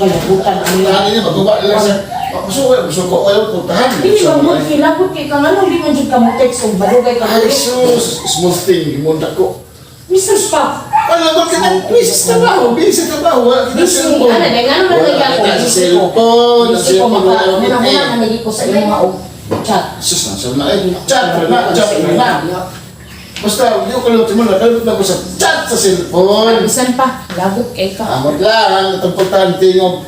kalabutan ang Puntahan niya, magawa nila sa... Gusto ko ayaw puntahan. Hindi ba mo kilabot kay kang ano, di man dyan ka mo text o balugay ka mo Ay, text. sus, small thing, munda ko. Mr. Spap, Alam mo ka na, busy trabaho, busy trabaho. Wala kita busy, cellphone. ano, dahil ano man lagi ako, Wala kita busy ko. cellphone, Busy ko, wala akong muna-muna na lagi ko sa iyong mga chat. Sus, nasa na, chat na. Basta, hindi ko kalimutin mo na, kalimutin ako sa chat sa cellphone. Bisan pa, labot kay ka. Amot lang, ito importante yung...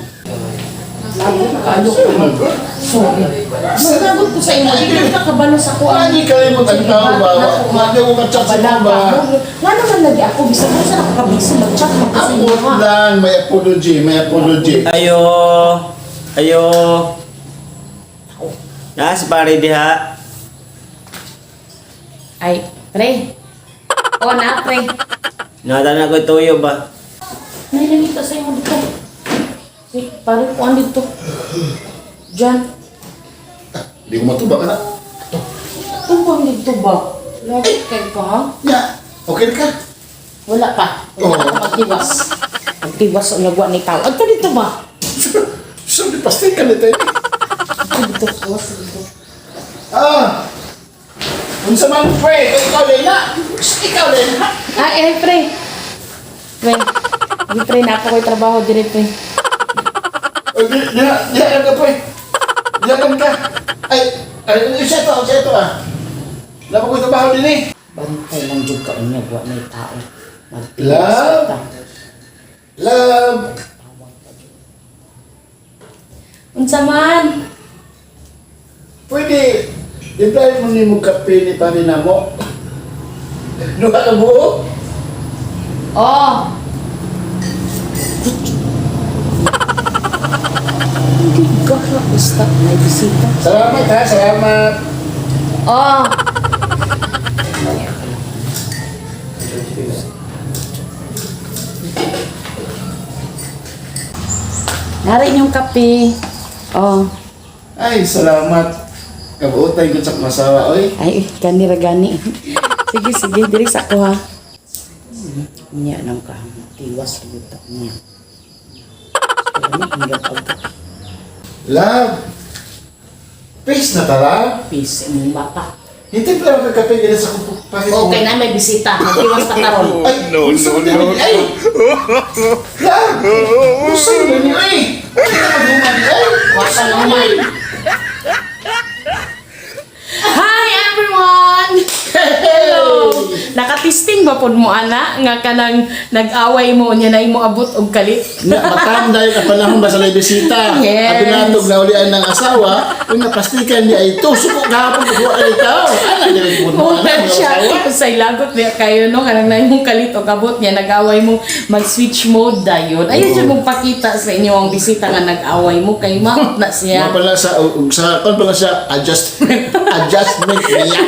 Labot ka, ano ka. Sorry. Basta labot ko sa inyo, hindi ka kabalo sa ko. Wala, hindi kalimutan tao ba? Hindi ko ka-chat sa mga ba? Nga naman lagi ako, bisan mo sa nakakabisi, mag-chat mo ko sa inyo. Amot lang, may apology. Ayo. Si pare diha. Ay, pre. O na, pre. Natana ko tuyo ba? May nangita sa inyo dito. Si, parang kuhan dito. Diyan. Hindi ko matubak na. Tumpang dito ba? Labot kay ka, ha? Ya, okay ka? Wala pa. Wala Oo. ka magtiwas. Magtiwas ang nagwa ni tao. At dito ba? Sabi, pastikan na tayo. Dito, tiwas dito. Unsa man, pre? Ikaw, Leila. Ikaw, Leila. Ay, pre. Pre. Di, pre, napa ko'y trabaho dire, pre. Diyan ka, pre. Diyan ka. Siya ito, Lapa ko ito bahaw din eh. Bantay lang dyan ka ang nagwa ni tao. Love. Love. Unsa man? Pwede. Di-blind mo ni mo kape ni panina mo. Nuha ka buo? Oh. Hindi ka basta may bisita. Salamat ha, salamat. Oh. Narin yung kape. Oh. Ay, salamat. Kabuotay ko sa masawa, oy. Ay, gani ra gani. Sige, diri sa ko ha. Nya nang ka. Tiwas utak niya. Love. Peace na tala. Peace imong bata. Hindi pala magkakape gina sa pakit mo. Okay na may bisita. Magtiwas ka karon. Ay, no. Ay! Love! Gusto mo niyo, ay! Ay, nakaguman, ay! Wasa naman. Hi everyone! Hello! Nakatisting ba po mo ana nga kanang nag-away mo niya na imo abot og kalit? Matang dahil ka panahon ba sa lay bisita. Yes. At pinatog na ulian ng asawa, kung napastikan niya ito, suko gahapon ko ay tao. Ano niya po mo Wala siya. Sa ilagot niya kayo no kanang na imong kalit og abot niya nag-away mo mag-switch mode dayon. Ayun siya mong pakita sa inyo ang bisita nga nag-away mo kay maot na Nga siya. pala sa kon pala siya adjustment niya.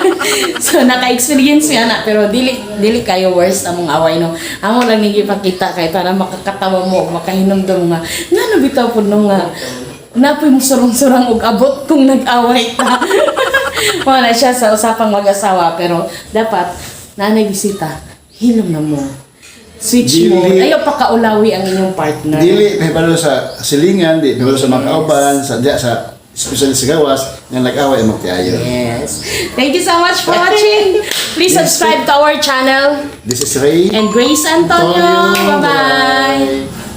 So naka-experience siya na pero dili kayo worst among away no. Amo lang nigipakita kay para makakatawa mo makahinumdum nga ngano bitaw pud no nga napoy mo surong-surang og abot kung nag-away ta. Wala siya sa usapang mag-asawa pero dapat nanay bisita hilom na mo. Switch mo. Ayaw pa kaulawi ang inyong partner. Dili may balo sa silingan, di balo sa mga kauban, sa especially sa gawas, nga nag-away ang magtiayo. Yes. Thank you so much for watching. Please subscribe to our channel. This is Ray. And Grace Antonio. Bye-bye.